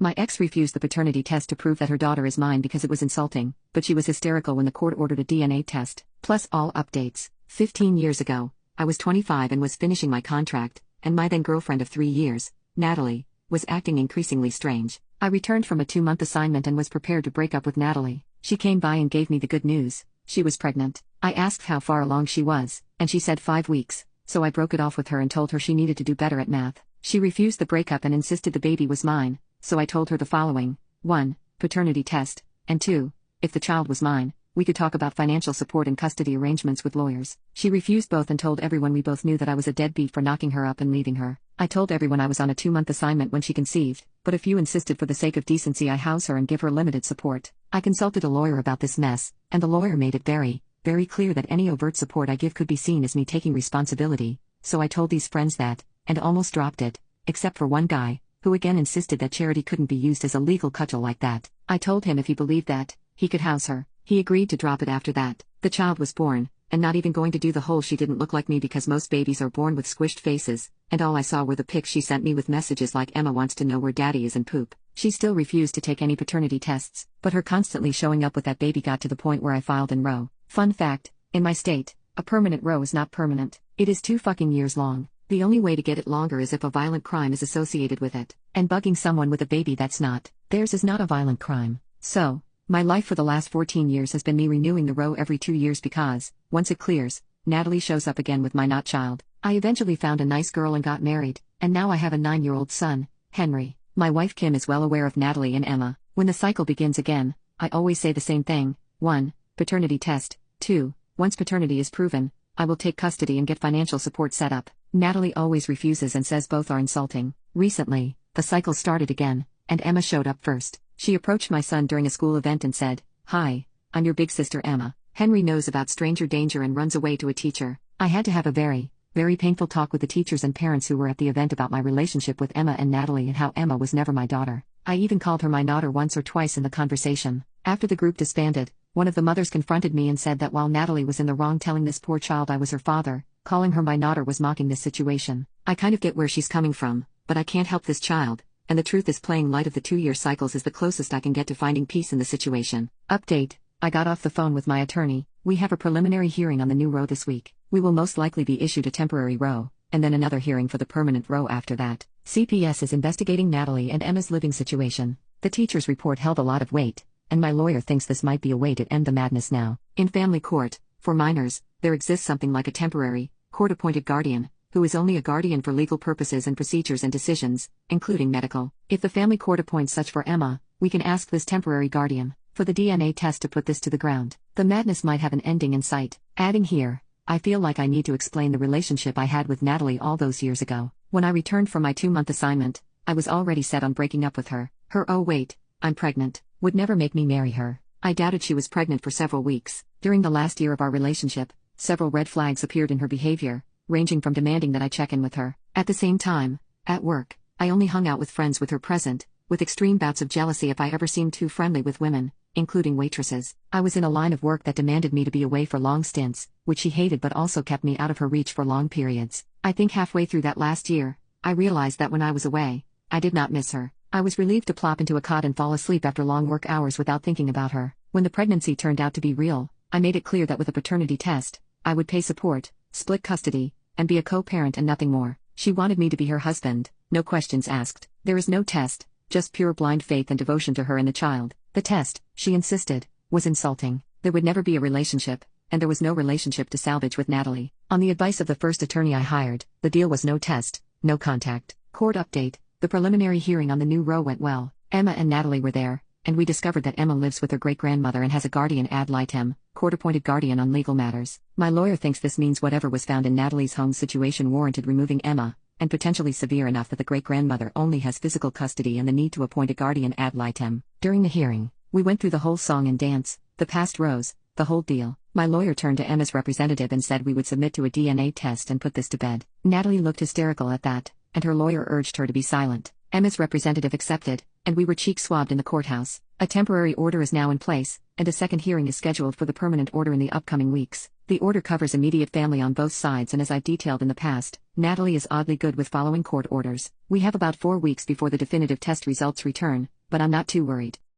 My ex refused the paternity test to prove that her daughter is mine because it was insulting, but she was hysterical when the court ordered a DNA test. Plus all updates. 15 years ago, I was 25 and was finishing my contract, and my then girlfriend of 3 years, Natalie, was acting increasingly strange. I returned from a 2-month assignment and was prepared to break up with Natalie. She came by and gave me the good news. She was pregnant. I asked how far along she was, and she said 5 weeks, so I broke it off with her and told her she needed to do better at math. She refused the breakup and insisted the baby was mine, so I told her the following: 1. Paternity test, and 2. If the child was mine, we could talk about financial support and custody arrangements with lawyers. She refused both and told everyone we both knew that I was a deadbeat for knocking her up and leaving her. I told everyone I was on a 2-month assignment when she conceived, but a few insisted for the sake of decency I house her and give her limited support. I consulted a lawyer about this mess, and the lawyer made it very clear that any overt support I give could be seen as me taking responsibility, so I told these friends that, and almost dropped it, except for one guy, who again insisted that charity couldn't be used as a legal cudgel like that. I told him if he believed that, he could house her. He agreed to drop it after that. The child was born, and not even going to do the whole she didn't look like me because most babies are born with squished faces, and all I saw were the pics she sent me with messages like Emma wants to know where daddy is and poop. She still refused to take any paternity tests, but her constantly showing up with that baby got to the point where I filed in Roe. Fun fact, in my state, a permanent Roe is not permanent. It is 2 fucking years long. The only way to get it longer is if a violent crime is associated with it. And bugging someone with a baby that's not theirs is not a violent crime. So, my life for the last 14 years has been me renewing the Roe every 2 years because, once it clears, Natalie shows up again with my not child. I eventually found a nice girl and got married, and now I have a 9-year-old son, Henry. My wife Kim is well aware of Natalie and Emma. When the cycle begins again, I always say the same thing: 1. Paternity test. 2. Once paternity is proven, I will take custody and get financial support set up. Natalie always refuses and says both are insulting. Recently, the cycle started again, and Emma showed up first. She approached my son during a school event and said, "Hi, I'm your big sister Emma." Henry knows about stranger danger and runs away to a teacher. I had to have a very painful talk with the teachers and parents who were at the event about my relationship with Emma and Natalie and how Emma was never my daughter. I even called her my daughter once or twice in the conversation. After the group disbanded, one of the mothers confronted me and said that while Natalie was in the wrong telling this poor child I was her father, calling her my daughter was mocking this situation. I kind of get where she's coming from, but I can't help this child, and the truth is playing light of the 2-year cycles is the closest I can get to finding peace in the situation. Update: I got off the phone with my attorney. We have a preliminary hearing on the new Roe this week. We will most likely be issued a temporary Roe, and then another hearing for the permanent Roe after that. CPS is investigating Natalie and Emma's living situation. The teacher's report held a lot of weight, and my lawyer thinks this might be a way to end the madness now. In family court, for minors, there exists something like a temporary, court-appointed guardian, who is only a guardian for legal purposes and procedures and decisions, including medical. If the family court appoints such for Emma, we can ask this temporary guardian for the DNA test to put this to the ground. The madness might have an ending in sight. Adding here, I feel like I need to explain the relationship I had with Natalie all those years ago. When I returned from my 2-month assignment, I was already set on breaking up with her. Her "oh wait, I'm pregnant" would never make me marry her. I doubted she was pregnant for several weeks. During the last year of our relationship, several red flags appeared in her behavior, ranging from demanding that I check in with her. At the same time, at work, I only hung out with friends with her present, with extreme bouts of jealousy if I ever seemed too friendly with women, including waitresses. I was in a line of work that demanded me to be away for long stints, which she hated but also kept me out of her reach for long periods. I think halfway through that last year, I realized that when I was away, I did not miss her. I was relieved to plop into a cot and fall asleep after long work hours without thinking about her. When the pregnancy turned out to be real, I made it clear that with a paternity test, I would pay support, split custody, and be a co-parent and nothing more. She wanted me to be her husband, no questions asked. There is no test, just pure blind faith and devotion to her and the child. The test, she insisted, was insulting. There would never be a relationship, and there was no relationship to salvage with Natalie. On the advice of the first attorney I hired, the deal was no test, no contact. Court update: the preliminary hearing on the new Roe went well. Emma and Natalie were there, and we discovered that Emma lives with her great-grandmother and has a guardian ad litem, court-appointed guardian on legal matters. My lawyer thinks this means whatever was found in Natalie's home situation warranted removing Emma, and potentially severe enough that the great-grandmother only has physical custody and the need to appoint a guardian ad litem. During the hearing, we went through the whole song and dance, the past Roes, the whole deal. My lawyer turned to Emma's representative and said we would submit to a DNA test and put this to bed. Natalie looked hysterical at that, and her lawyer urged her to be silent. Emma's representative accepted, and we were cheek-swabbed in the courthouse. A temporary order is now in place, and a second hearing is scheduled for the permanent order in the upcoming weeks. The order covers immediate family on both sides, and as I've detailed in the past, Natalie is oddly good with following court orders. We have about 4 weeks before the definitive test results return, but I'm not too worried.